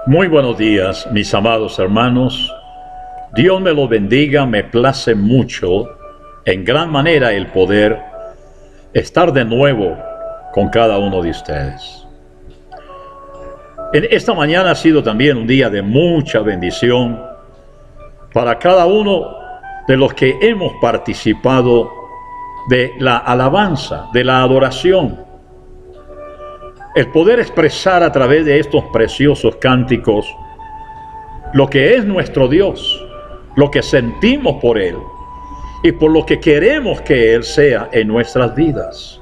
Muy buenos días, mis amados hermanos. Dios me los bendiga. Me place mucho, en gran manera, el poder estar de nuevo con cada uno de ustedes. Esta mañana ha sido también un día de mucha bendición para cada uno de los que hemos participado de la alabanza, de la adoración. El poder expresar a través de estos preciosos cánticos lo que es nuestro Dios, lo que sentimos por Él y por lo que queremos que Él sea en nuestras vidas.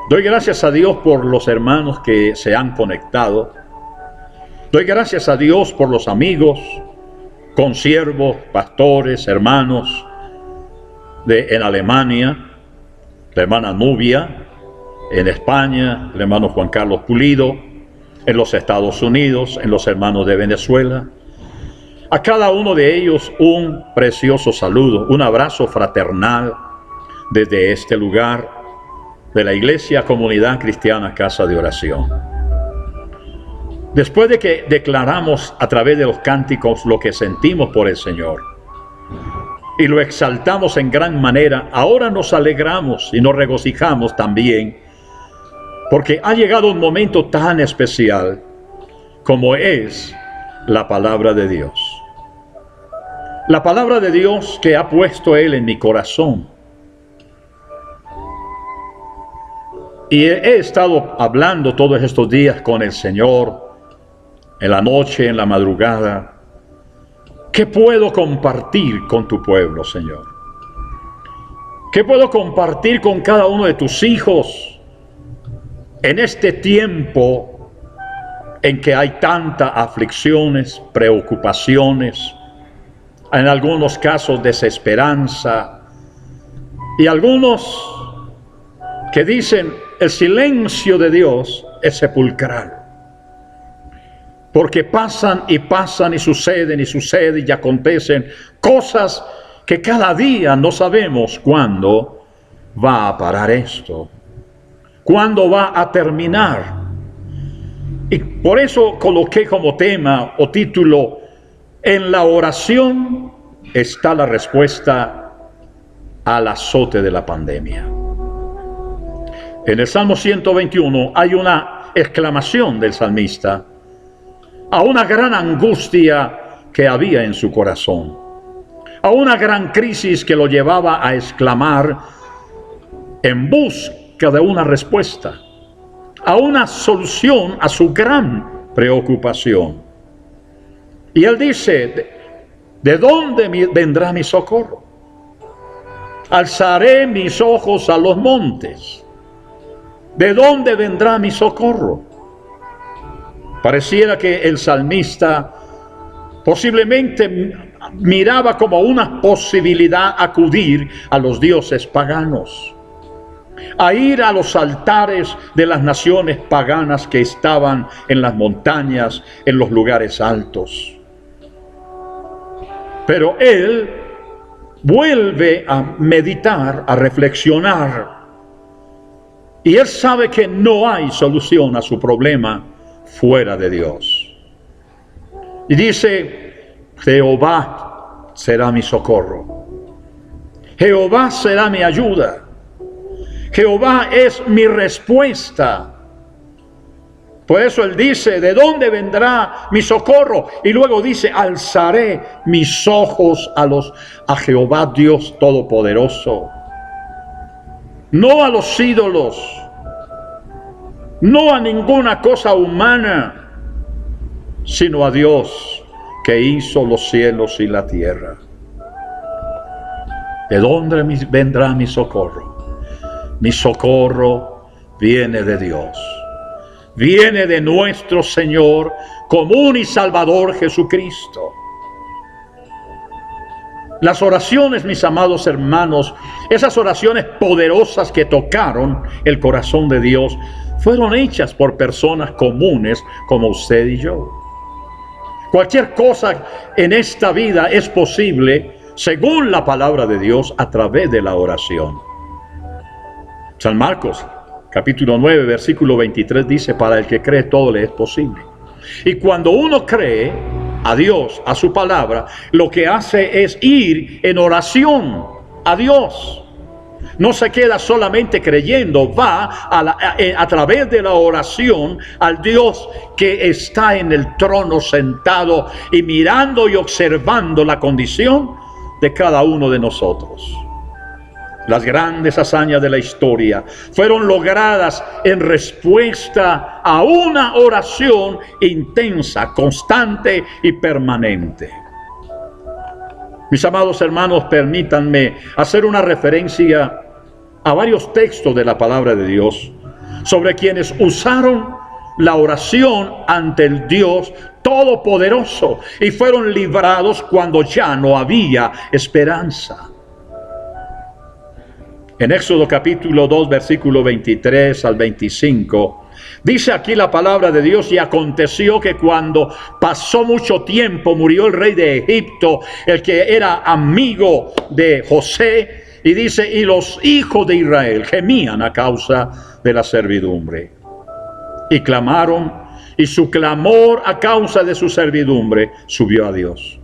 Doy gracias a Dios por los hermanos que se han conectado. Doy gracias a Dios por los amigos, consiervos, pastores, hermanos en Alemania, la hermana Nubia, en España, el hermano Juan Carlos Pulido, en los Estados Unidos, en los hermanos de Venezuela. A cada uno de ellos un precioso saludo, un abrazo fraternal desde este lugar de la Iglesia Comunidad Cristiana Casa de Oración. Después de que declaramos a través de los cánticos lo que sentimos por el Señor y lo exaltamos en gran manera, ahora nos alegramos y nos regocijamos también porque ha llegado un momento tan especial como es la palabra de Dios. La palabra de Dios que ha puesto Él en mi corazón. Y he estado hablando todos estos días con el Señor, en la noche, en la madrugada. ¿Qué puedo compartir con tu pueblo, Señor? ¿Qué puedo compartir con cada uno de tus hijos en este tiempo en que hay tantas aflicciones, preocupaciones, en algunos casos desesperanza, y algunos que dicen el silencio de Dios es sepulcral? Porque pasan y suceden y acontecen cosas que cada día no sabemos cuándo va a parar esto, cuándo va a terminar. Y por eso coloqué como tema o título: en la oración está la respuesta al azote de la pandemia. En el Salmo 121 hay una exclamación del salmista a una gran angustia que había en su corazón, a una gran crisis que lo llevaba a exclamar en busca de una respuesta, a una solución a su gran preocupación. Y él dice: ¿de dónde vendrá mi socorro? Alzaré mis ojos a los montes. ¿De dónde vendrá mi socorro? Pareciera que el salmista posiblemente miraba como una posibilidad acudir a los dioses paganos, a ir a los altares de las naciones paganas que estaban en las montañas, en los lugares altos. Pero él vuelve a meditar, a reflexionar, y él sabe que no hay solución a su problema fuera de Dios. Y dice: Jehová será mi socorro. Jehová será mi ayuda. Jehová es mi respuesta. Por eso él dice: ¿de dónde vendrá mi socorro? Y luego dice: alzaré mis ojos a Jehová Dios Todopoderoso. No a los ídolos, no a ninguna cosa humana, sino a Dios que hizo los cielos y la tierra. ¿De dónde vendrá mi socorro? Mi socorro viene de Dios. Viene de nuestro Señor común y Salvador Jesucristo. Las oraciones, mis amados hermanos, esas oraciones poderosas que tocaron el corazón de Dios, fueron hechas por personas comunes como usted y yo. Cualquier cosa en esta vida es posible según la palabra de Dios a través de la oración. San Marcos capítulo 9, versículo 23 dice: para el que cree todo le es posible. Y cuando uno cree a Dios, a su palabra, lo que hace es ir en oración a Dios. No se queda solamente creyendo, va a través de la oración al Dios que está en el trono sentado y mirando y observando la condición de cada uno de nosotros. Las grandes hazañas de la historia fueron logradas en respuesta a una oración intensa, constante y permanente. Mis amados hermanos, permítanme hacer una referencia a varios textos de la palabra de Dios sobre quienes usaron la oración ante el Dios Todopoderoso y fueron librados cuando ya no había esperanza. En Éxodo capítulo 2, versículo 23 al 25, dice aquí la palabra de Dios: y aconteció que cuando pasó mucho tiempo, murió el rey de Egipto, el que era amigo de José, y dice, y los hijos de Israel gemían a causa de la servidumbre, y clamaron, y su clamor a causa de su servidumbre subió a Dios.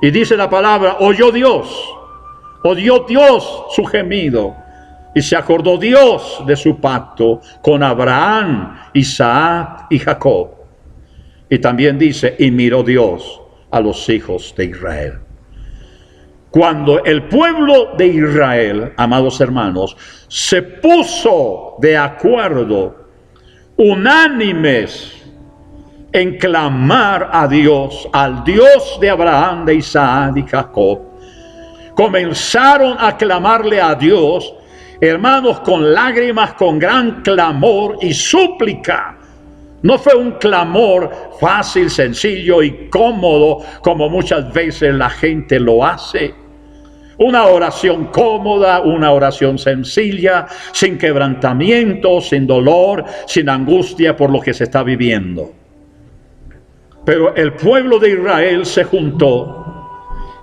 Y dice la palabra: oyó Dios su gemido, y se acordó Dios de su pacto con Abraham, Isaac y Jacob. Y también dice: y miró Dios a los hijos de Israel. Cuando el pueblo de Israel, amados hermanos, se puso de acuerdo, unánimes, en clamar a Dios, al Dios de Abraham, de Isaac y Jacob, comenzaron a clamarle a Dios, hermanos, con lágrimas, con gran clamor y súplica. No fue un clamor fácil, sencillo y cómodo como muchas veces la gente lo hace. Una oración cómoda, una oración sencilla, sin quebrantamiento, sin dolor, sin angustia por lo que se está viviendo. Pero el pueblo de Israel se juntó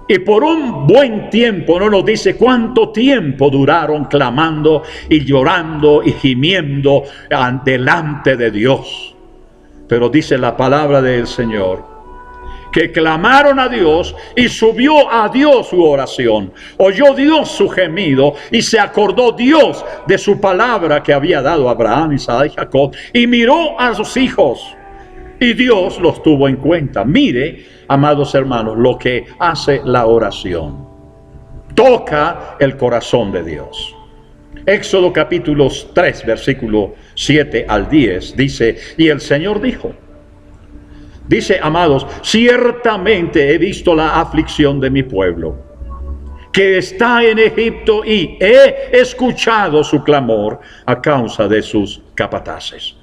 y por un buen tiempo, no nos dice cuánto tiempo duraron clamando y llorando y gimiendo delante de Dios. Pero dice la palabra del Señor que clamaron a Dios y subió a Dios su oración. Oyó Dios su gemido y se acordó Dios de su palabra que había dado a Abraham, Isaac y Jacob, y miró a sus hijos. Y Dios los tuvo en cuenta. Mire, amados hermanos, lo que hace la oración. Toca el corazón de Dios. Éxodo capítulo 3, versículo 7 al 10, dice: y el Señor dice, amados, ciertamente he visto la aflicción de mi pueblo, que está en Egipto, y he escuchado su clamor a causa de sus capataces.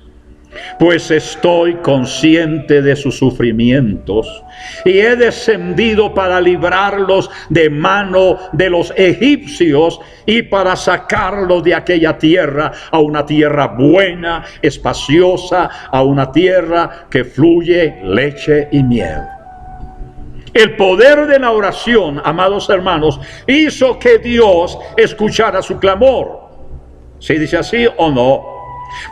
Pues estoy consciente de sus sufrimientos y he descendido para librarlos de mano de los egipcios y para sacarlos de aquella tierra a una tierra buena, espaciosa, a una tierra que fluye leche y miel. El poder de la oración, amados hermanos, hizo que Dios escuchara su clamor. ¿Sí dice así o no?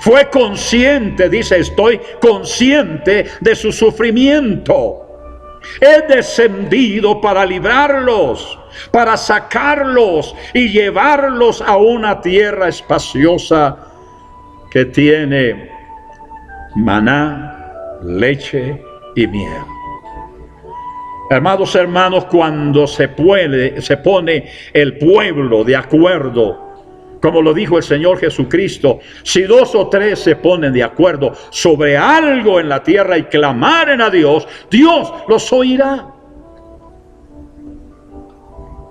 Fue consciente, dice, estoy consciente de su sufrimiento. He descendido para librarlos, para sacarlos y llevarlos a una tierra espaciosa que tiene maná, leche y miel. Amados hermanos, cuando se pone el pueblo de acuerdo, como lo dijo el Señor Jesucristo, si 2 o 3 se ponen de acuerdo sobre algo en la tierra y clamaren a Dios, Dios los oirá.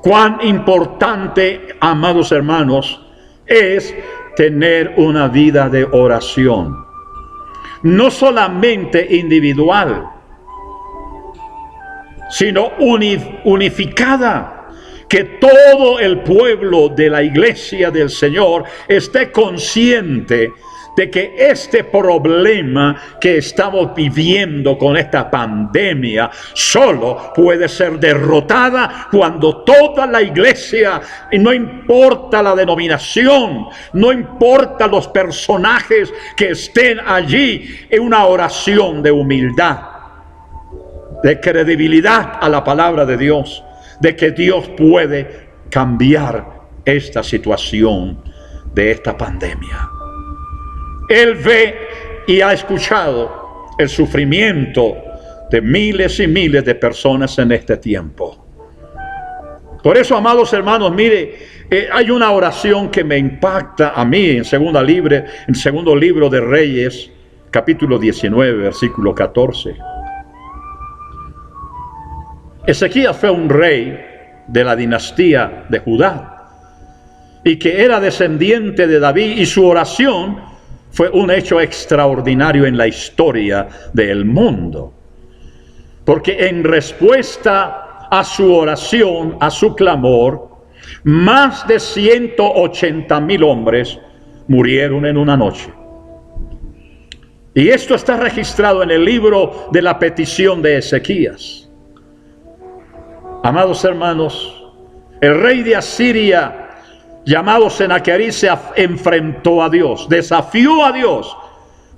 Cuán importante, amados hermanos, es tener una vida de oración. No solamente individual, sino unificada. Que todo el pueblo de la iglesia del Señor esté consciente de que este problema que estamos viviendo con esta pandemia solo puede ser derrotada cuando toda la iglesia, y no importa la denominación, no importa los personajes que estén allí, en una oración de humildad, de credibilidad a la palabra de Dios, de que Dios puede cambiar esta situación de esta pandemia. Él ve y ha escuchado el sufrimiento de miles y miles de personas en este tiempo. Por eso, amados hermanos, mire, hay una oración que me impacta a mí en segundo libro de Reyes, capítulo 19, versículo 14. Ezequías fue un rey de la dinastía de Judá y que era descendiente de David, y su oración fue un hecho extraordinario en la historia del mundo, porque en respuesta a su oración, a su clamor, más de 180,000 hombres murieron en una noche. Y esto está registrado en el libro de la petición de Ezequías. Amados hermanos, el rey de Asiria, llamado Sennacherib, se enfrentó a Dios, desafió a Dios,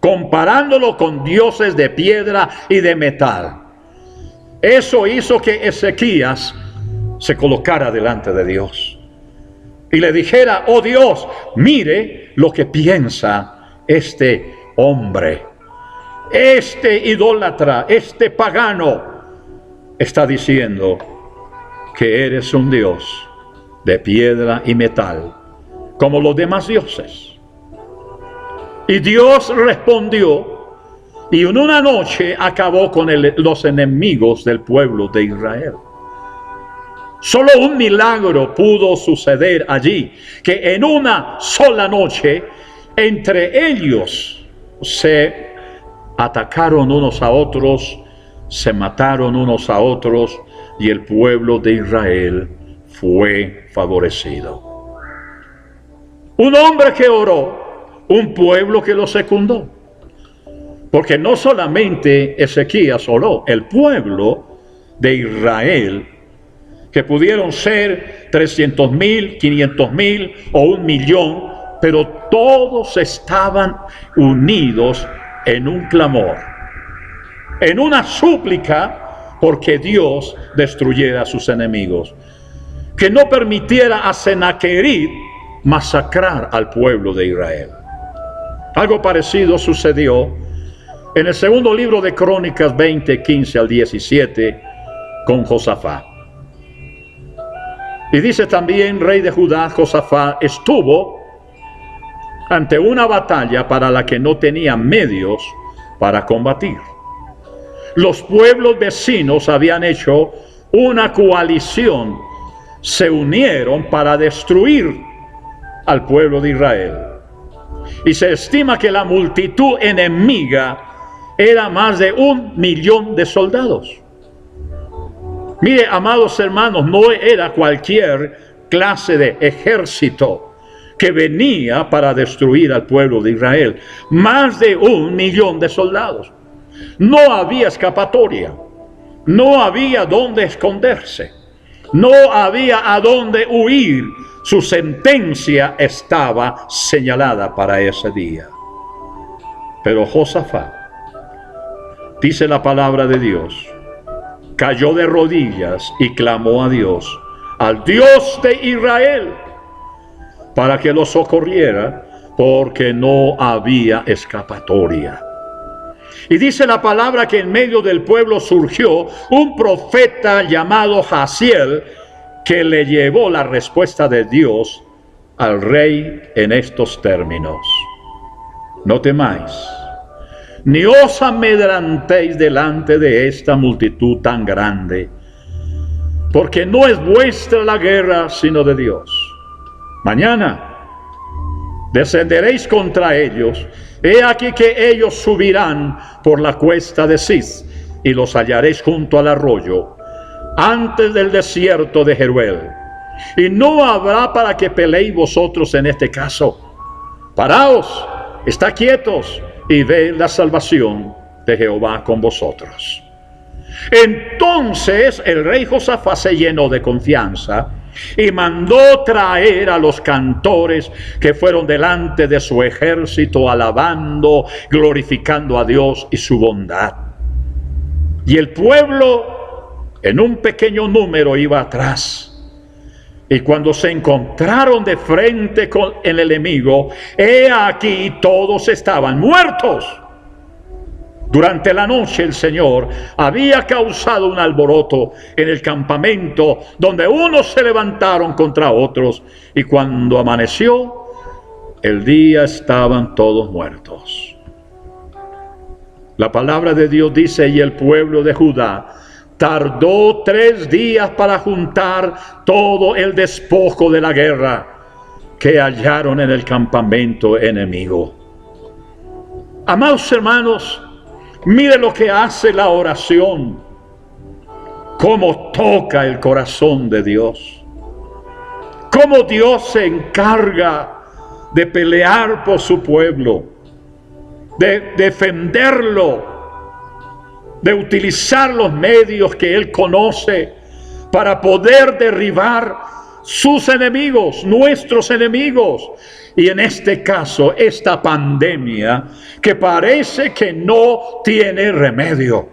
comparándolo con dioses de piedra y de metal. Eso hizo que Ezequías se colocara delante de Dios y le dijera: oh Dios, mire lo que piensa este hombre, este idólatra, este pagano. Está diciendo que eres un Dios de piedra y metal, como los demás dioses. Y Dios respondió, y en una noche acabó con los enemigos del pueblo de Israel. Solo un milagro pudo suceder allí, que en una sola noche entre ellos se atacaron unos a otros, se mataron unos a otros, y el pueblo de Israel fue favorecido. Un hombre que oró, un pueblo que lo secundó. Porque no solamente Ezequías oró, el pueblo de Israel, que pudieron ser 300,000, 500,000 o 1,000,000, pero todos estaban unidos en un clamor, en una súplica, porque Dios destruyera a sus enemigos, que no permitiera a Sennacherib masacrar al pueblo de Israel. Algo parecido sucedió en el segundo libro de Crónicas 20, 15 al 17, con Josafat. Y dice también, rey de Judá, Josafat estuvo ante una batalla para la que no tenía medios para combatir. Los pueblos vecinos habían hecho una coalición, se unieron para destruir al pueblo de Israel. Y se estima que la multitud enemiga era más de 1,000,000 de soldados. Mire, amados hermanos, no era cualquier clase de ejército que venía para destruir al pueblo de Israel. Más de 1,000,000 de soldados. No había escapatoria, no había dónde esconderse, no había a dónde huir. Su sentencia estaba señalada para ese día. Pero Josafat, dice la palabra de Dios, cayó de rodillas y clamó a Dios, al Dios de Israel, para que lo socorriera, porque no había escapatoria. Y dice la palabra que en medio del pueblo surgió un profeta llamado Jaziel, que le llevó la respuesta de Dios al rey en estos términos: no temáis, ni os amedrentéis delante de esta multitud tan grande, porque no es vuestra la guerra, sino de Dios. Mañana descenderéis contra ellos. He aquí que ellos subirán por la cuesta de Cis, y los hallaréis junto al arroyo, antes del desierto de Jeruel. Y no habrá para que peleéis vosotros en este caso. Paraos Estad quietos y ved la salvación de Jehová con vosotros. Entonces el rey Josafat se llenó de confianza y mandó traer a los cantores que fueron delante de su ejército, alabando, glorificando a Dios y su bondad. Y el pueblo en un pequeño número iba atrás. Y cuando se encontraron de frente con el enemigo, he aquí todos estaban muertos. Durante la noche el Señor había causado un alboroto en el campamento, donde unos se levantaron contra otros, y cuando amaneció el día estaban todos muertos. La palabra de Dios dice: y el pueblo de Judá tardó 3 días para juntar todo el despojo de la guerra que hallaron en el campamento enemigo. Amados hermanos, mire lo que hace la oración, cómo toca el corazón de Dios, cómo Dios se encarga de pelear por su pueblo, de defenderlo, de utilizar los medios que Él conoce para poder derribar sus enemigos, nuestros enemigos. Y en este caso, esta pandemia que parece que no tiene remedio.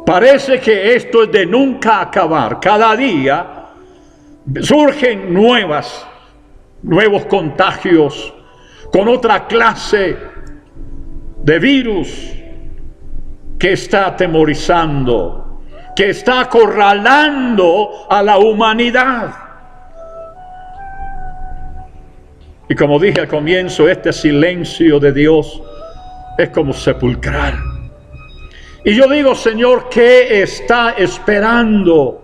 Parece que esto es de nunca acabar. Cada día surgen nuevos contagios con otra clase de virus que está atemorizando, que está acorralando a la humanidad. Y como dije al comienzo, este silencio de Dios es como sepulcral. Y yo digo: Señor, ¿qué está esperando?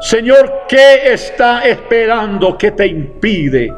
Señor, ¿qué está esperando? ¿Qué te impide?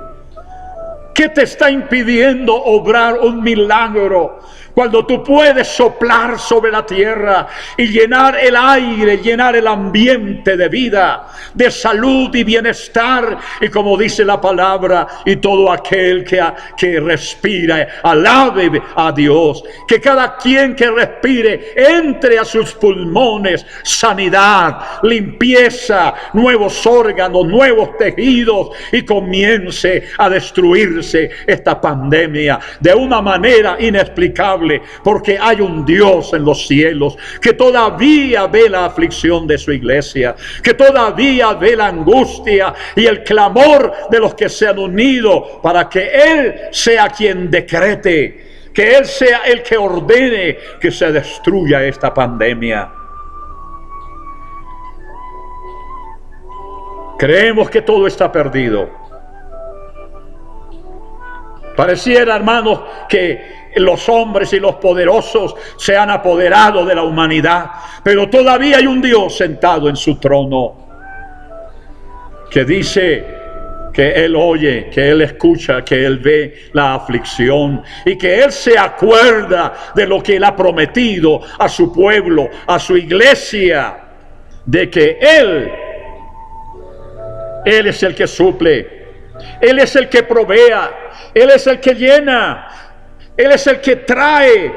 ¿Qué te está impidiendo obrar un milagro? Cuando tú puedes soplar sobre la tierra y llenar el aire, llenar el ambiente de vida, de salud y bienestar. Y como dice la palabra, y todo aquel que respira, alabe a Dios. Que cada quien que respire entre a sus pulmones sanidad, limpieza, nuevos órganos, nuevos tejidos, y comience a destruirse esta pandemia de una manera inexplicable. Porque hay un Dios en los cielos que todavía ve la aflicción de su iglesia, que todavía ve la angustia y el clamor de los que se han unido para que Él sea quien decrete, que Él sea el que ordene que se destruya esta pandemia. Creemos que todo está perdido. Pareciera, hermanos, que los hombres y los poderosos se han apoderado de la humanidad, pero todavía hay un Dios sentado en su trono que dice que Él oye, que Él escucha, que Él ve la aflicción y que Él se acuerda de lo que Él ha prometido a su pueblo, a su iglesia, de que Él es el que suple, Él es el que provea, Él es el que llena, Él es el que trae,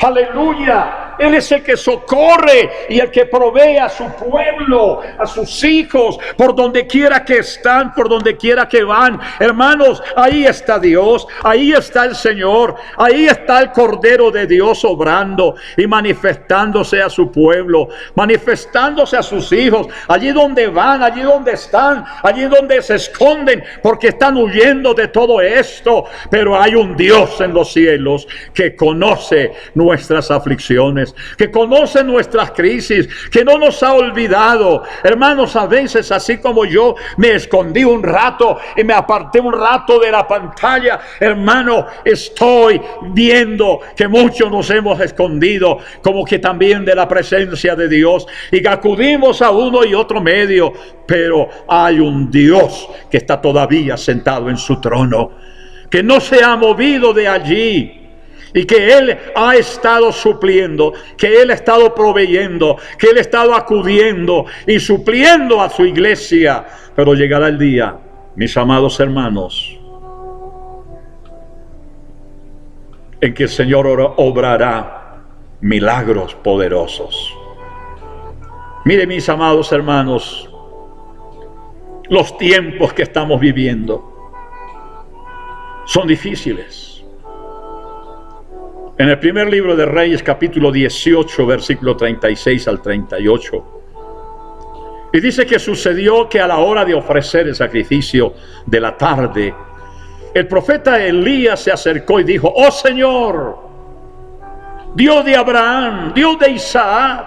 aleluya. Él es el que socorre y el que provee a su pueblo, a sus hijos, por donde quiera que están, por donde quiera que van. Hermanos, ahí está Dios, ahí está el Señor, ahí está el Cordero de Dios obrando y manifestándose a su pueblo, manifestándose a sus hijos, allí donde van, allí donde están, allí donde se esconden, porque están huyendo de todo esto. Pero hay un Dios en los cielos que conoce nuestras aflicciones, que conoce nuestras crisis, que no nos ha olvidado. Hermanos, a veces, así como yo me escondí un rato y me aparté un rato de la pantalla, hermano, estoy viendo que muchos nos hemos escondido, como que también de la presencia de Dios, y que acudimos a uno y otro medio. Pero hay un Dios que está todavía sentado en su trono, que no se ha movido de allí, y que Él ha estado supliendo, que Él ha estado proveyendo, que Él ha estado acudiendo y supliendo a su iglesia. Pero llegará el día, mis amados hermanos, en que el Señor obrará milagros poderosos. Mire, mis amados hermanos, los tiempos que estamos viviendo son difíciles. En el primer libro de Reyes, capítulo 18, versículo 36 al 38, y dice que sucedió que a la hora de ofrecer el sacrificio de la tarde, el profeta Elías se acercó y dijo: oh Señor, Dios de Abraham, Dios de Isaac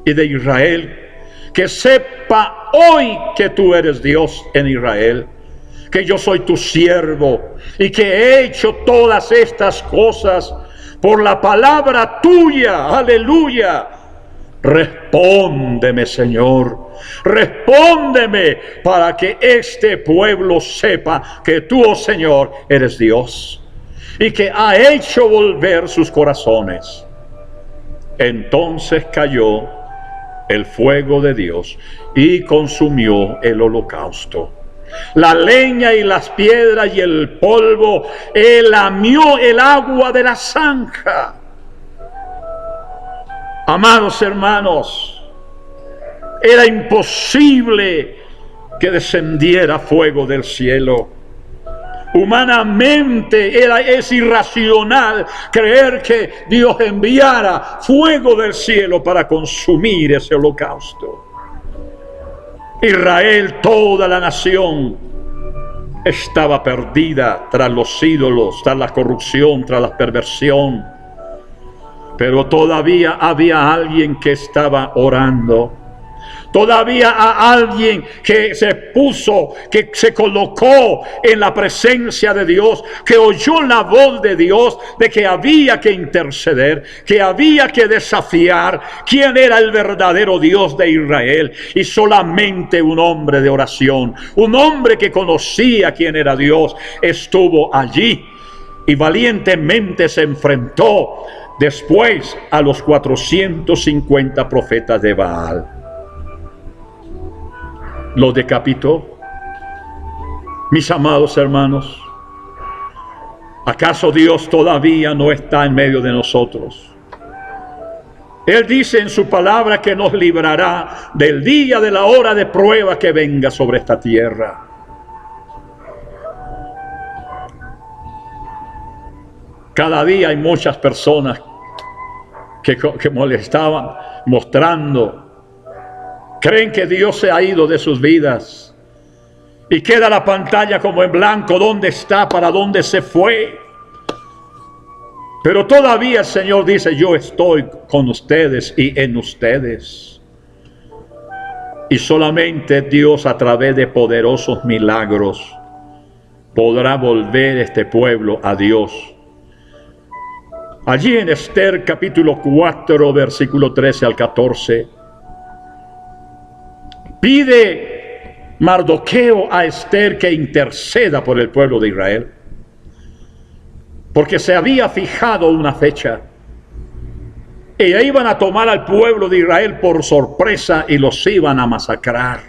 y de Israel, que sepa hoy que tú eres Dios en Israel, que yo soy tu siervo y que he hecho todas estas cosas por la palabra tuya. Aleluya. Respóndeme, Señor, respóndeme, para que este pueblo sepa que tú, oh Señor, eres Dios y que ha hecho volver sus corazones. Entonces cayó el fuego de Dios y consumió el holocausto. La leña y las piedras y el polvo lamió el agua de la zanja. Amados hermanos, era imposible que descendiera fuego del cielo. Humanamente es irracional creer que Dios enviara fuego del cielo para consumir ese holocausto. Israel, toda la nación, estaba perdida tras los ídolos, tras la corrupción, tras la perversión. Pero todavía había alguien que estaba orando. Todavía hay alguien que se puso, que se colocó en la presencia de Dios, que oyó la voz de Dios de que había que interceder, que había que desafiar quién era el verdadero Dios de Israel. Y solamente un hombre de oración, un hombre que conocía quién era Dios, estuvo allí y valientemente se enfrentó después a los 450 profetas de Baal. Los decapitó. Mis amados hermanos, ¿acaso Dios todavía no está en medio de nosotros? Él dice en su palabra que nos librará del día, de la hora de prueba que venga sobre esta tierra. Cada día hay muchas personas que molestaban, mostrando, creen que Dios se ha ido de sus vidas y queda la pantalla como en blanco. ¿Dónde está? ¿Para dónde se fue? Pero todavía el Señor dice: yo estoy con ustedes y en ustedes. Y solamente Dios, a través de poderosos milagros, podrá volver este pueblo a Dios. Allí en Esther capítulo 4, versículo 13 al 14, pide Mardoqueo a Esther que interceda por el pueblo de Israel, porque se había fijado una fecha. E iban a tomar al pueblo de Israel por sorpresa y los iban a masacrar.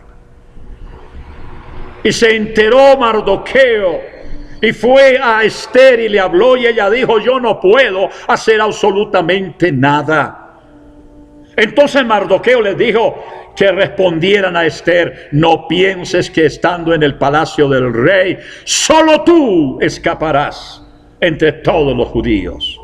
Y se enteró Mardoqueo y fue a Esther y le habló, y ella dijo: yo no puedo hacer absolutamente nada. Entonces Mardoqueo les dijo que respondieran a Esther: no pienses que estando en el palacio del rey, solo tú escaparás entre todos los judíos.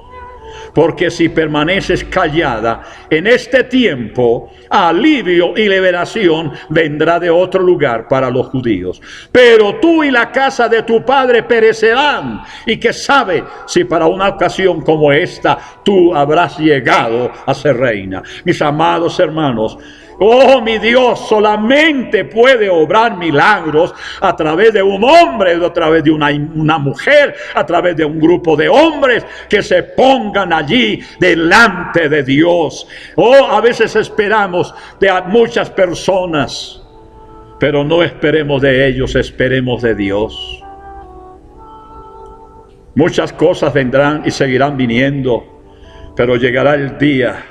Porque si permaneces callada en este tiempo, alivio y liberación vendrá de otro lugar para los judíos. Pero tú y la casa de tu padre perecerán. Y que sabe si para una ocasión como esta tú habrás llegado a ser reina. Mis amados hermanos, oh, mi Dios solamente puede obrar milagros a través de un hombre, a través de una mujer, a través de un grupo de hombres que se pongan allí delante de Dios. Oh, a veces esperamos de muchas personas, pero no esperemos de ellos, esperemos de Dios. Muchas cosas vendrán y seguirán viniendo, pero llegará el día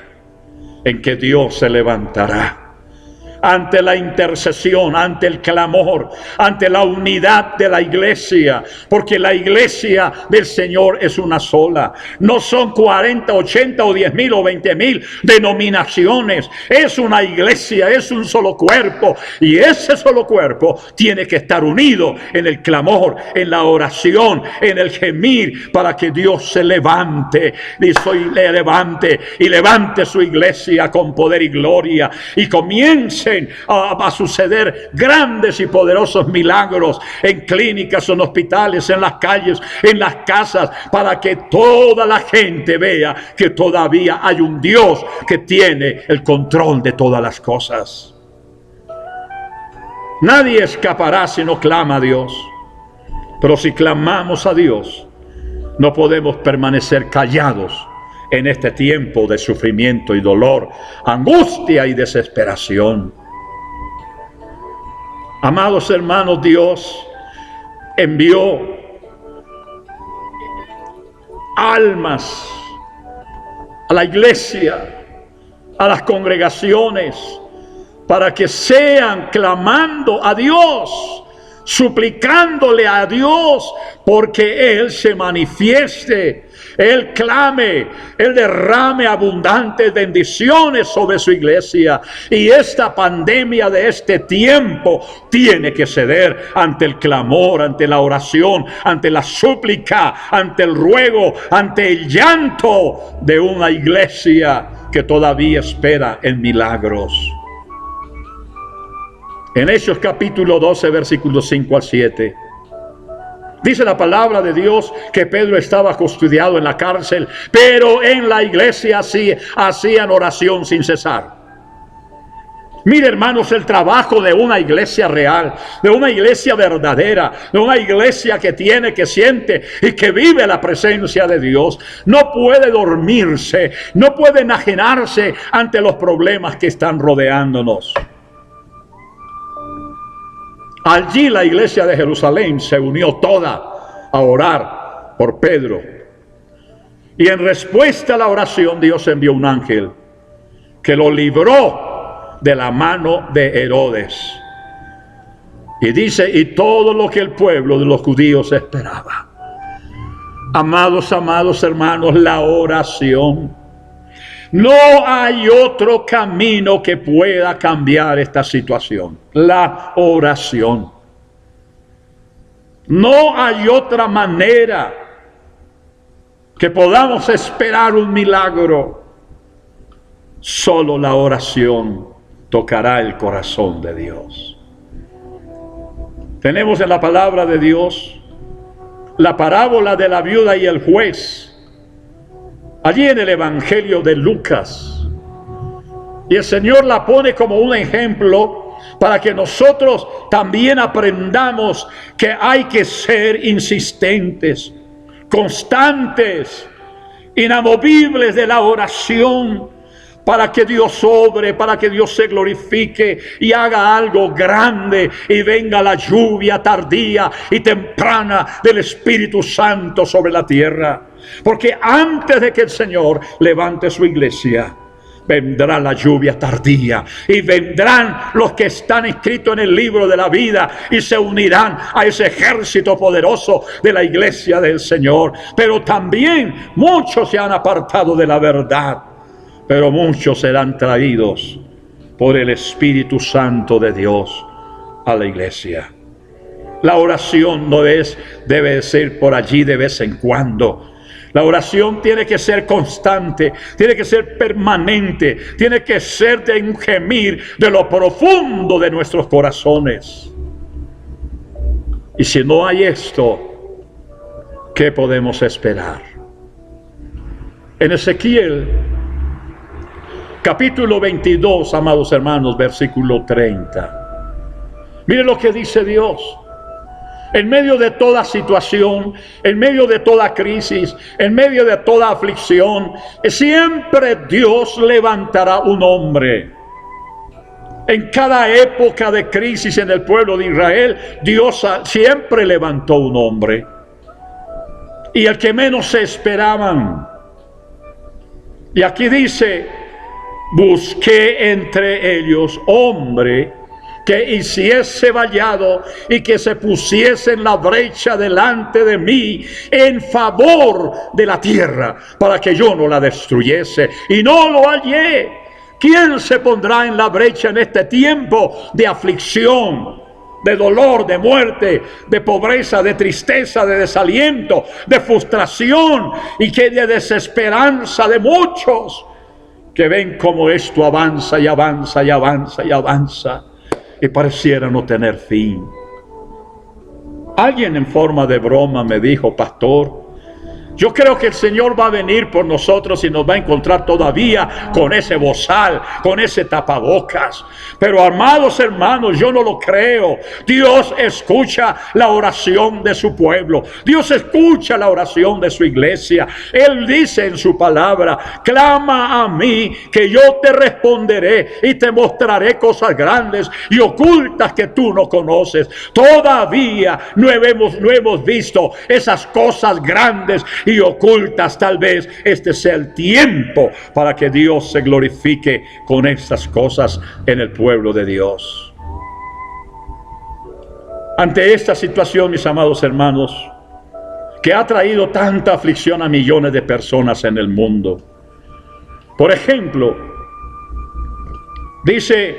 en que Dios se levantará. ante la intercesión, ante el clamor, ante la unidad de la iglesia, porque la iglesia del Señor es una sola. No son 40, 80 o 10,000 o 20,000 denominaciones. Es una iglesia, es un solo cuerpo, y ese solo cuerpo tiene que estar unido en el clamor, en la oración, en el gemir, para que Dios se levante y levante su iglesia con poder y gloria, y comience a suceder grandes y poderosos milagros en clínicas, en hospitales, en las calles, en las casas, para que toda la gente vea que todavía hay un Dios que tiene el control de todas las cosas. Nadie escapará si no clama a Dios, pero si clamamos a Dios, no podemos permanecer callados en este tiempo de sufrimiento y dolor, angustia y desesperación. Amados hermanos, Dios envió almas a la iglesia, a las congregaciones, para que sean clamando a Dios, suplicándole a Dios, porque Él se manifieste, Él clame, Él derrame abundantes bendiciones sobre su iglesia. Y esta pandemia de este tiempo tiene que ceder ante el clamor, ante la oración, ante la súplica, ante el ruego, ante el llanto de una iglesia que todavía espera en milagros. En Hechos capítulo 12, versículos 5 al 7. Dice la palabra de Dios que Pedro estaba custodiado en la cárcel, pero en la iglesia hacían oración sin cesar. Mire, hermanos, el trabajo de una iglesia real, de una iglesia verdadera, de una iglesia que tiene, que siente y que vive la presencia de Dios, no puede dormirse, no puede enajenarse ante los problemas que están rodeándonos. Allí la iglesia de Jerusalén se unió toda a orar por Pedro. Y en respuesta a la oración, Dios envió un ángel que lo libró de la mano de Herodes. Y dice, y todo lo que el pueblo de los judíos esperaba. Amados hermanos, la oración. No hay otro camino que pueda cambiar esta situación. La oración. No hay otra manera que podamos esperar un milagro. Solo la oración tocará el corazón de Dios. Tenemos en la palabra de Dios la parábola de la viuda y el juez. Allí en el Evangelio de Lucas. Y el Señor la pone como un ejemplo para que nosotros también aprendamos que hay que ser insistentes, constantes, inamovibles de la oración, para que Dios obre, para que Dios se glorifique y haga algo grande, y venga la lluvia tardía y temprana del Espíritu Santo sobre la tierra. Porque antes de que el Señor levante su iglesia, vendrá la lluvia tardía, y vendrán los que están inscritos en el libro de la vida y se unirán a ese ejército poderoso de la iglesia del Señor. Pero también muchos se han apartado de la verdad, pero muchos serán traídos por el Espíritu Santo de Dios a la iglesia. La oración no debe ser por allí de vez en cuando. La oración tiene que ser constante, tiene que ser permanente, tiene que ser de un gemir de lo profundo de nuestros corazones. Y si no hay esto, ¿qué podemos esperar? En Ezequiel capítulo 22, amados hermanos, versículo 30. Mire lo que dice Dios. En medio de toda situación, en medio de toda crisis, en medio de toda aflicción, siempre Dios levantará un hombre. En cada época de crisis en el pueblo de Israel, Dios siempre levantó un hombre. Y el que menos se esperaban. Y aquí dice busqué entre ellos hombre que hiciese vallado y que se pusiese en la brecha delante de mí en favor de la tierra, para que yo no la destruyese, y no lo hallé. ¿Quién se pondrá en la brecha en este tiempo de aflicción, de dolor, de muerte, de pobreza, de tristeza, de desaliento, de frustración y que de desesperanza de muchos que ven cómo esto avanza y avanza y avanza y avanza y pareciera no tener fin? Alguien en forma de broma me dijo: pastor, yo creo que el Señor va a venir por nosotros y nos va a encontrar todavía con ese bozal, con ese tapabocas. Pero amados hermanos, yo no lo creo. Dios escucha la oración de su pueblo. Dios escucha la oración de su iglesia. Él dice en su palabra: clama a mí, que yo te responderé y te mostraré cosas grandes y ocultas que tú no conoces. Todavía no hemos visto esas cosas grandes y ocultas. Tal vez este sea el tiempo para que Dios se glorifique con estas cosas en el pueblo de Dios. Ante esta situación, mis amados hermanos, que ha traído tanta aflicción a millones de personas en el mundo, por ejemplo, dice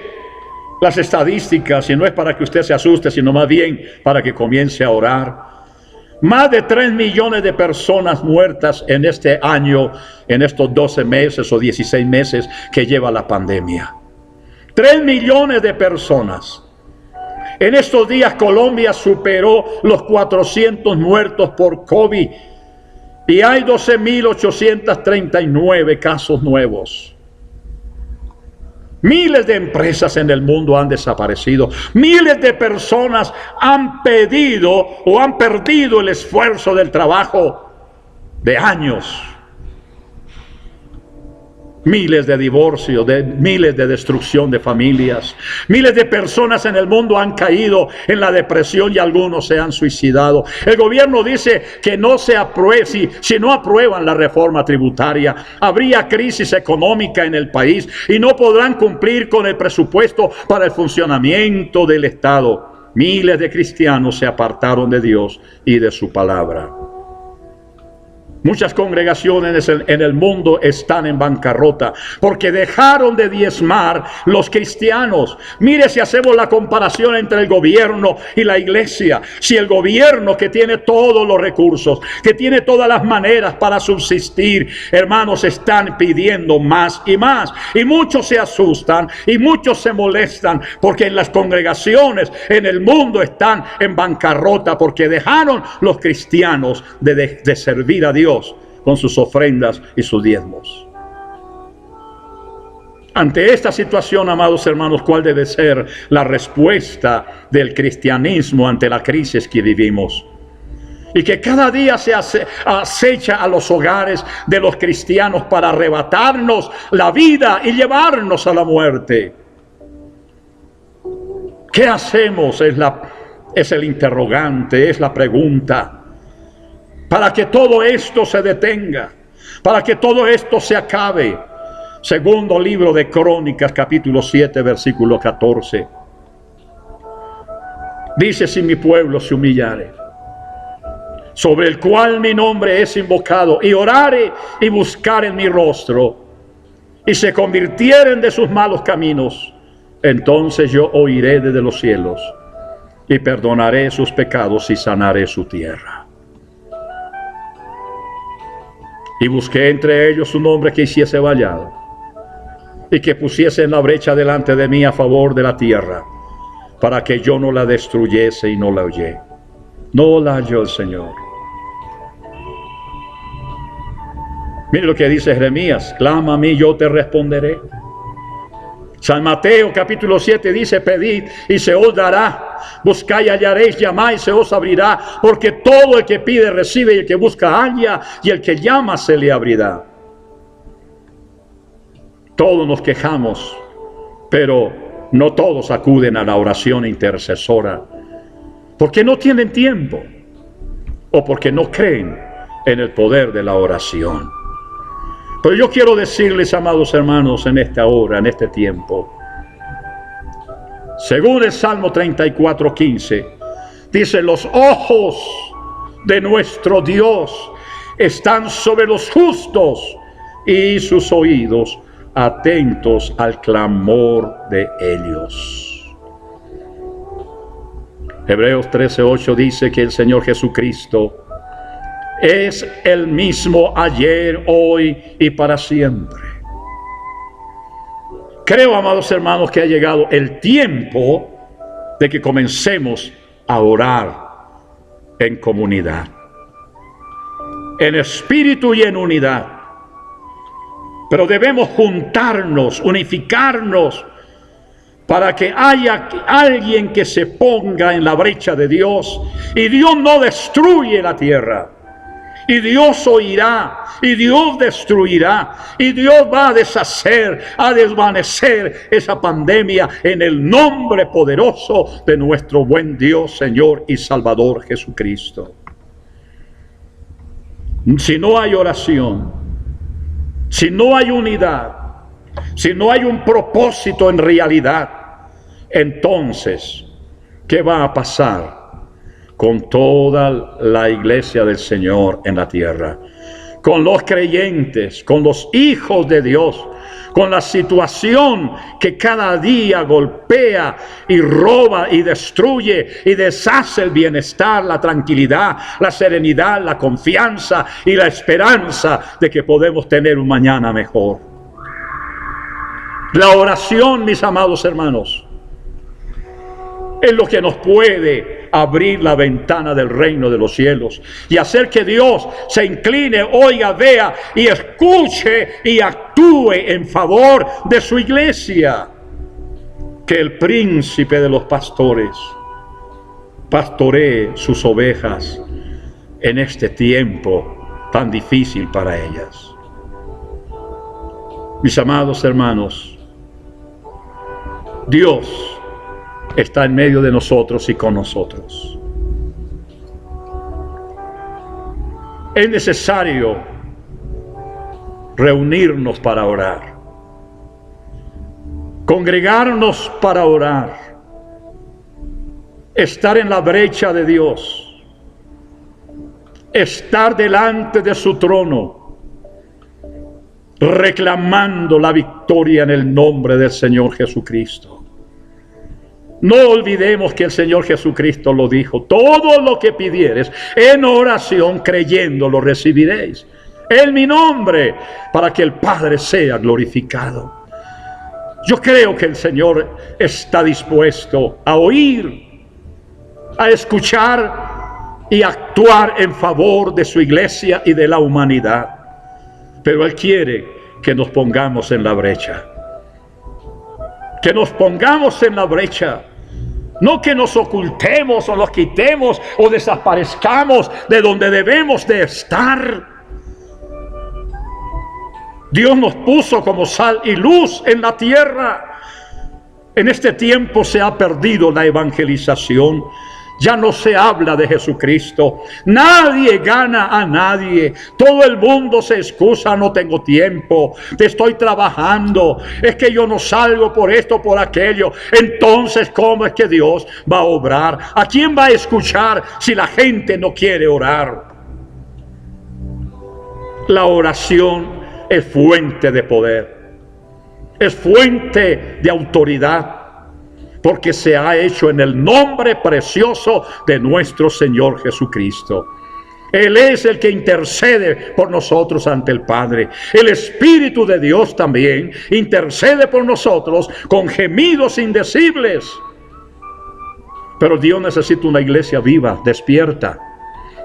las estadísticas, y no es para que usted se asuste, sino más bien para que comience a orar, más de 3 millones de personas muertas en este año, en estos 12 meses o 16 meses que lleva la pandemia. 3 millones de personas. En estos días Colombia superó los 400 muertos por COVID y hay 12.839 casos nuevos. Miles de empresas en el mundo han desaparecido. Miles de personas han pedido o han perdido el esfuerzo del trabajo de años. Miles de divorcios, miles de destrucción de familias. Miles de personas en el mundo han caído en la depresión y algunos se han suicidado. El gobierno dice que no se apruebe, si no aprueban la reforma tributaria, habría crisis económica en el país y no podrán cumplir con el presupuesto para el funcionamiento del Estado. Miles de cristianos se apartaron de Dios y de su palabra. Muchas congregaciones en el mundo están en bancarrota porque dejaron de diezmar los cristianos. Mire, si hacemos la comparación entre el gobierno y la iglesia, si el gobierno, que tiene todos los recursos, que tiene todas las maneras para subsistir, hermanos, están pidiendo más y más, y muchos se asustan y muchos se molestan porque en las congregaciones en el mundo están en bancarrota porque dejaron los cristianos de servir a Dios con sus ofrendas y sus diezmos. Ante esta situación, amados hermanos, ¿cuál debe ser la respuesta del cristianismo ante la crisis que vivimos? Y que cada día se acecha a los hogares de los cristianos para arrebatarnos la vida y llevarnos a la muerte. ¿Qué hacemos? Es el interrogante, es la pregunta. Para que todo esto se detenga, para que todo esto se acabe. Segundo libro de Crónicas, capítulo 7, versículo 14. Dice: si mi pueblo se humillare, sobre el cual mi nombre es invocado, y orare y buscare mi rostro, y se convirtieren de sus malos caminos, entonces yo oiré desde los cielos, y perdonaré sus pecados y sanaré su tierra. Y busqué entre ellos un hombre que hiciese vallado, y que pusiese en la brecha delante de mí a favor de la tierra, para que yo no la destruyese, y no la hallé. No la halló el Señor. Mire lo que dice Jeremías: clama a mí, yo te responderé. San Mateo capítulo 7 dice: pedid y se os dará, buscáis y hallaréis, llamáis y se os abrirá, porque todo el que pide recibe, y el que busca halla, y el que llama se le abrirá. Todos nos quejamos, pero no todos acuden a la oración intercesora, porque no tienen tiempo o porque no creen en el poder de la oración. Pero yo quiero decirles, amados hermanos, en esta hora, en este tiempo, según el Salmo 34:15, dice: los ojos de nuestro Dios están sobre los justos y sus oídos atentos al clamor de ellos. Hebreos 13:8 dice que el Señor Jesucristo es el mismo ayer, hoy y para siempre. Creo, amados hermanos, que ha llegado el tiempo de que comencemos a orar en comunidad, en espíritu y en unidad. Pero debemos juntarnos, unificarnos, para que haya alguien que se ponga en la brecha de Dios. Y Dios no destruye la tierra. Y Dios oirá, y Dios destruirá, y Dios va a deshacer, a desvanecer esa pandemia en el nombre poderoso de nuestro buen Dios, Señor y Salvador Jesucristo. Si no hay oración, si no hay unidad, si no hay un propósito en realidad, entonces, ¿qué va a pasar con toda la iglesia del Señor en la tierra? Con los creyentes, con los hijos de Dios, con la situación que cada día golpea y roba y destruye y deshace el bienestar, la tranquilidad, la serenidad, la confianza y la esperanza de que podemos tener un mañana mejor. La oración, mis amados hermanos, es lo que nos puede abrir la ventana del reino de los cielos y hacer que Dios se incline, oiga, vea y escuche y actúe en favor de su iglesia. Que el príncipe de los pastores pastoree sus ovejas en este tiempo tan difícil para ellas. Mis amados hermanos, Dios está en medio de nosotros y con nosotros. Es necesario reunirnos para orar, congregarnos para orar, estar en la brecha de Dios, estar delante de su trono, reclamando la victoria en el nombre del Señor Jesucristo. No olvidemos que el Señor Jesucristo lo dijo: todo lo que pidieres en oración creyendo lo recibiréis en mi nombre, para que el Padre sea glorificado. Yo creo que el Señor está dispuesto a oír, a escuchar y actuar en favor de su iglesia y de la humanidad. Pero Él quiere que nos pongamos en la brecha. Que nos pongamos en la brecha. No que nos ocultemos o nos quitemos o desaparezcamos de donde debemos de estar. Dios nos puso como sal y luz en la tierra. En este tiempo se ha perdido la evangelización. Ya no se habla de Jesucristo. Nadie gana a nadie. Todo el mundo se excusa: no tengo tiempo, te estoy trabajando, es que yo no salgo por esto, por aquello. Entonces, ¿cómo es que Dios va a obrar? ¿A quién va a escuchar si la gente no quiere orar? La oración es fuente de poder, es fuente de autoridad, porque se ha hecho en el nombre precioso de nuestro Señor Jesucristo. Él es el que intercede por nosotros ante el Padre. El Espíritu de Dios también intercede por nosotros con gemidos indecibles. Pero Dios necesita una iglesia viva, despierta.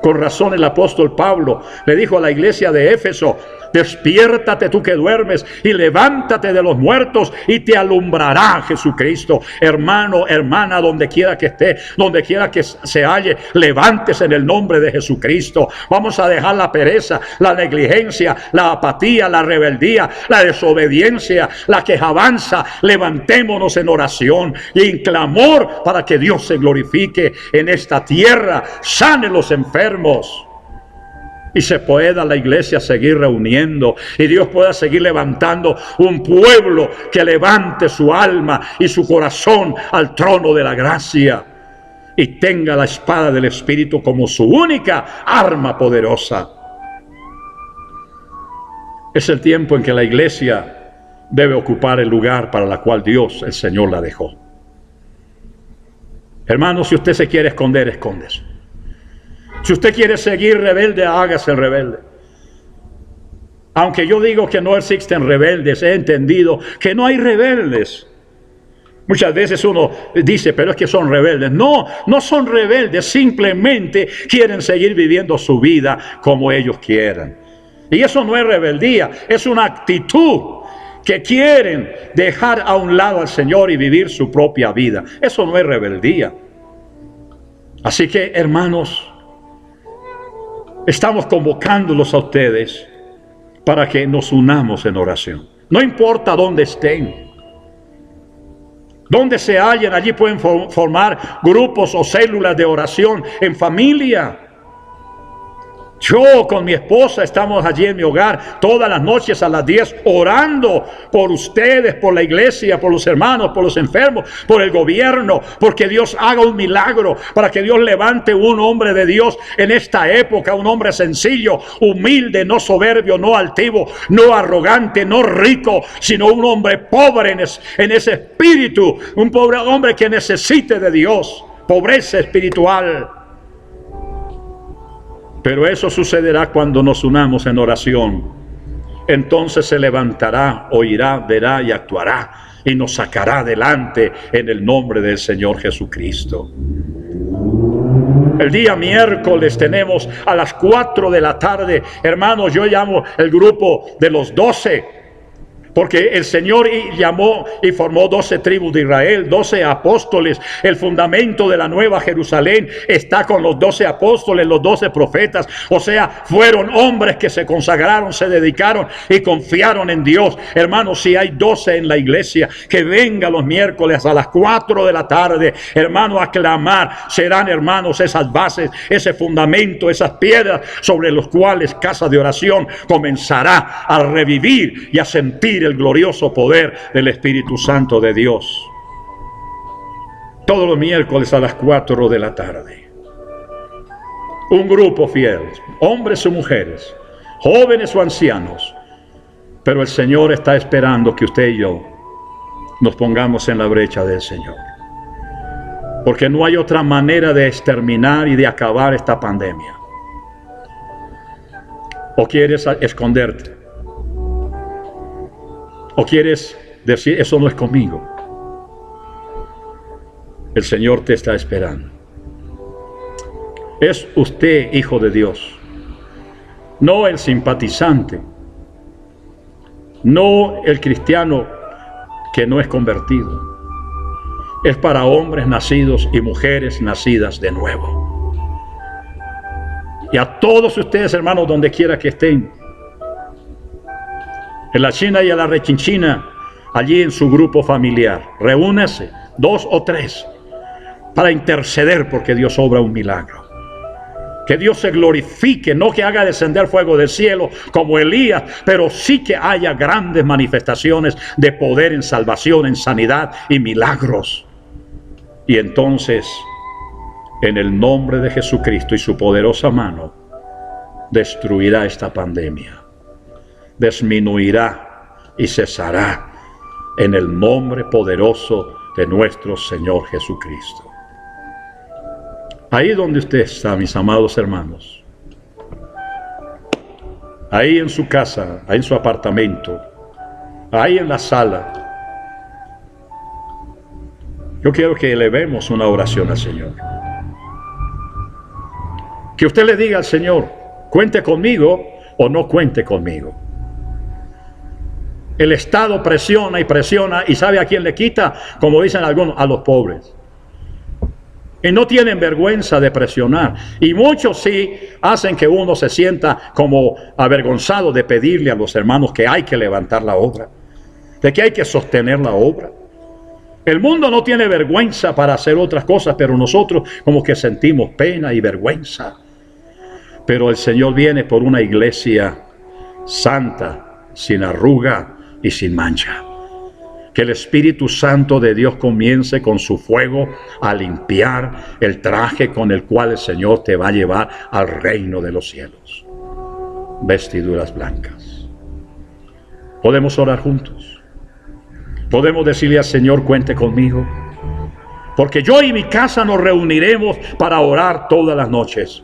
Con razón el apóstol Pablo le dijo a la iglesia de Éfeso: despiértate tú que duermes y levántate de los muertos y te alumbrará Jesucristo. Hermano, hermana, donde quiera que esté, donde quiera que se halle, levántese en el nombre de Jesucristo. Vamos a dejar la pereza, la negligencia, la apatía, la rebeldía, la desobediencia, la quejanza. Levantémonos en oración y en clamor para que Dios se glorifique en esta tierra, sane los enfermos y se pueda la iglesia seguir reuniendo y Dios pueda seguir levantando un pueblo que levante su alma y su corazón al trono de la gracia y tenga la espada del Espíritu como su única arma poderosa. Es el tiempo en que la iglesia debe ocupar el lugar para el cual Dios, el Señor, la dejó. Hermano, si usted se quiere esconder, escóndese. Si usted quiere seguir rebelde, hágase el rebelde. Aunque yo digo que no existen rebeldes, he entendido que no hay rebeldes. Muchas veces uno dice, pero es que son rebeldes. No, no son rebeldes, simplemente quieren seguir viviendo su vida como ellos quieran. Y eso no es rebeldía, es una actitud que quieren dejar a un lado al Señor y vivir su propia vida. Eso no es rebeldía. Así que, hermanos, estamos convocándolos a ustedes para que nos unamos en oración. No importa dónde estén, donde se hallen, allí pueden formar grupos o células de oración en familia. Yo con mi esposa estamos allí en mi hogar todas las noches a las 10 orando por ustedes, por la iglesia, por los hermanos, por los enfermos, por el gobierno, porque Dios haga un milagro, para que Dios levante un hombre de Dios en esta época, un hombre sencillo, humilde, no soberbio, no altivo, no arrogante, no rico, sino un hombre pobre en ese espíritu, un pobre hombre que necesite de Dios, pobreza espiritual. Pero eso sucederá cuando nos unamos en oración. Entonces se levantará, oirá, verá y actuará y nos sacará adelante en el nombre del Señor Jesucristo. El día miércoles tenemos a las 4 de la tarde, hermanos, yo llamo el grupo de los 12. Porque el Señor llamó y formó 12 tribus de Israel, 12 apóstoles. El fundamento de la Nueva Jerusalén está con los 12 apóstoles, los 12 profetas. O sea, fueron hombres que se consagraron, se dedicaron y confiaron en Dios. Hermanos, si hay 12 en la iglesia, que venga los miércoles a las 4 de la tarde, hermano, a clamar. Serán, hermanos, esas bases, ese fundamento, esas piedras sobre los cuales Casa de Oración comenzará a revivir y a sentir el glorioso poder del Espíritu Santo de Dios. Todos los miércoles a las 4 de la tarde. Un grupo fiel, hombres o mujeres, jóvenes o ancianos. Pero el Señor está esperando que usted y yo nos pongamos en la brecha del Señor. Porque no hay otra manera de exterminar y de acabar esta pandemia. ¿O quieres esconderte? ¿O quieres decir, eso no es conmigo? El Señor te está esperando. Es usted hijo de Dios, no el simpatizante, no el cristiano que no es convertido. Es para hombres nacidos y mujeres nacidas de nuevo. Y a todos ustedes, hermanos, donde quiera que estén, en la China y en la Rechinchina, allí en su grupo familiar, reúnase 2 o 3 para interceder porque Dios obra un milagro. Que Dios se glorifique, no que haga descender fuego del cielo como Elías, pero sí que haya grandes manifestaciones de poder en salvación, en sanidad y milagros. Y entonces, en el nombre de Jesucristo y su poderosa mano, destruirá esta pandemia. Disminuirá y cesará en el nombre poderoso de nuestro Señor Jesucristo. Ahí donde usted está, mis amados hermanos, ahí en su casa, ahí en su apartamento, ahí en la sala, yo quiero que elevemos una oración al Señor. Que usted le diga al Señor, cuente conmigo o no cuente conmigo. El Estado presiona y presiona, y ¿sabe a quién le quita? Como dicen algunos, a los pobres. Y no tienen vergüenza de presionar. Y muchos sí hacen que uno se sienta como avergonzado de pedirle a los hermanos que hay que levantar la obra, de que hay que sostener la obra. El mundo no tiene vergüenza para hacer otras cosas, pero nosotros como que sentimos pena y vergüenza. Pero el Señor viene por una iglesia santa, sin arruga y sin mancha. Que el Espíritu Santo de Dios comience con su fuego a limpiar el traje con el cual el Señor te va a llevar al reino de los cielos. Vestiduras blancas. Podemos orar juntos. Podemos decirle al Señor, cuente conmigo. Porque yo y mi casa nos reuniremos para orar todas las noches.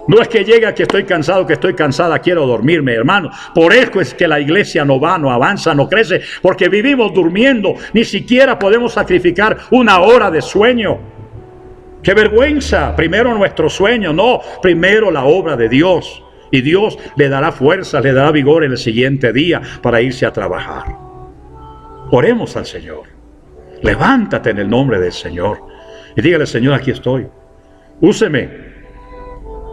No es que llegue que estoy cansado, que estoy cansada, quiero dormirme, hermano. Por eso es que la iglesia no va, no avanza, no crece, porque vivimos durmiendo. Ni siquiera podemos sacrificar una hora de sueño. ¡Qué vergüenza! Primero nuestro sueño, no, primero la obra de Dios. Y Dios le dará fuerza, le dará vigor en el siguiente día para irse a trabajar. Oremos al Señor. Levántate en el nombre del Señor y dígale, Señor, aquí estoy. Úseme.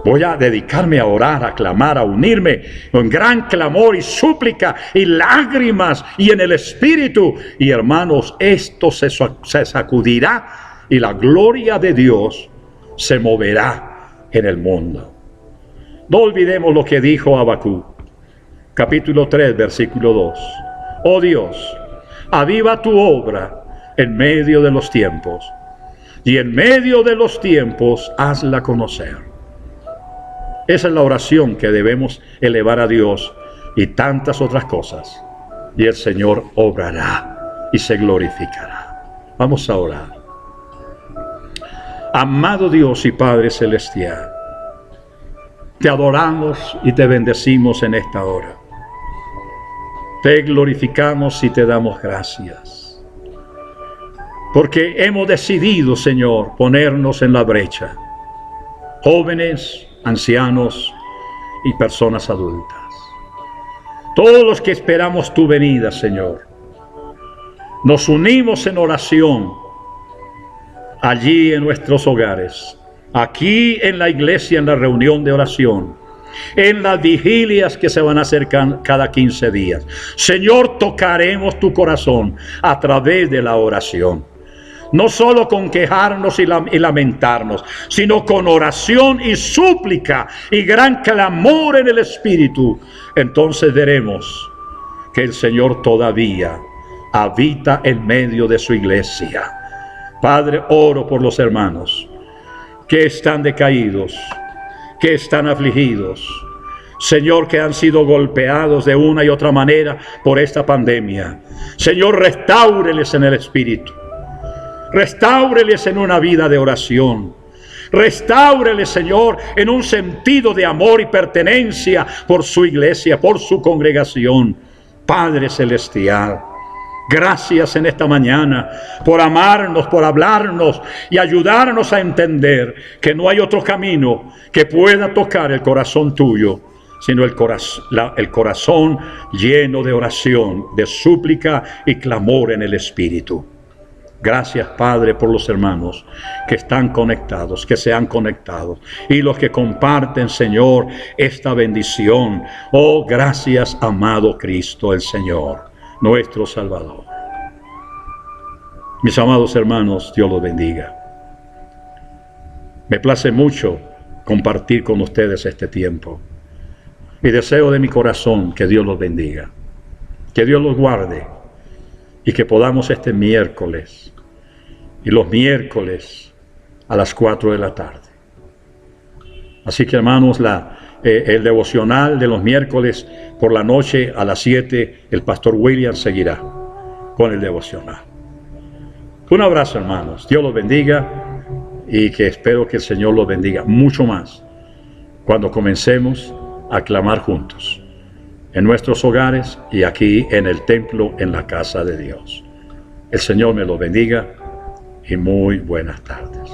Voy a dedicarme a orar, a clamar, a unirme en gran clamor y súplica y lágrimas y en el Espíritu. Y hermanos, esto se sacudirá y la gloria de Dios se moverá en el mundo. No olvidemos lo que dijo Habacuc, capítulo 3, versículo 2. Oh Dios, aviva tu obra en medio de los tiempos, y en medio de los tiempos hazla conocer. Esa es la oración que debemos elevar a Dios y tantas otras cosas. Y el Señor obrará y se glorificará. Vamos a orar. Amado Dios y Padre Celestial, te adoramos y te bendecimos en esta hora. Te glorificamos y te damos gracias. Porque hemos decidido, Señor, ponernos en la brecha. Jóvenes, ancianos y personas adultas. Todos los que esperamos tu venida, Señor. Nos unimos en oración allí en nuestros hogares, aquí en la iglesia, en la reunión de oración, en las vigilias que se van a hacer cada 15 días. Señor, tocaremos tu corazón a través de la oración. No solo con quejarnos y lamentarnos, sino con oración y súplica y gran clamor en el Espíritu. Entonces veremos que el Señor todavía habita en medio de su iglesia. Padre, oro por los hermanos que están decaídos, que están afligidos. Señor, que han sido golpeados de una y otra manera por esta pandemia. Señor, restáureles en el Espíritu. Restáureles en una vida de oración. Restáureles, Señor, en un sentido de amor y pertenencia por su iglesia, por su congregación. Padre Celestial, gracias en esta mañana por amarnos, por hablarnos y ayudarnos a entender que no hay otro camino que pueda tocar el corazón tuyo, sino el corazón lleno de oración, de súplica y clamor en el Espíritu. Gracias, Padre, por los hermanos que están conectados, que se han conectado, y los que comparten, Señor, esta bendición. Oh, gracias, amado Cristo el Señor, nuestro Salvador. Mis amados hermanos, Dios los bendiga. Me place mucho compartir con ustedes este tiempo. Y deseo de mi corazón que Dios los bendiga, que Dios los guarde, y que podamos este miércoles y los miércoles a las 4 de la tarde. Así que, hermanos, el devocional de los miércoles por la noche a las 7, el pastor William seguirá con el devocional. Un abrazo, hermanos. Dios los bendiga y que espero que el Señor los bendiga mucho más cuando comencemos a clamar juntos en nuestros hogares y aquí en el templo, en la casa de Dios. El Señor me los bendiga y muy buenas tardes.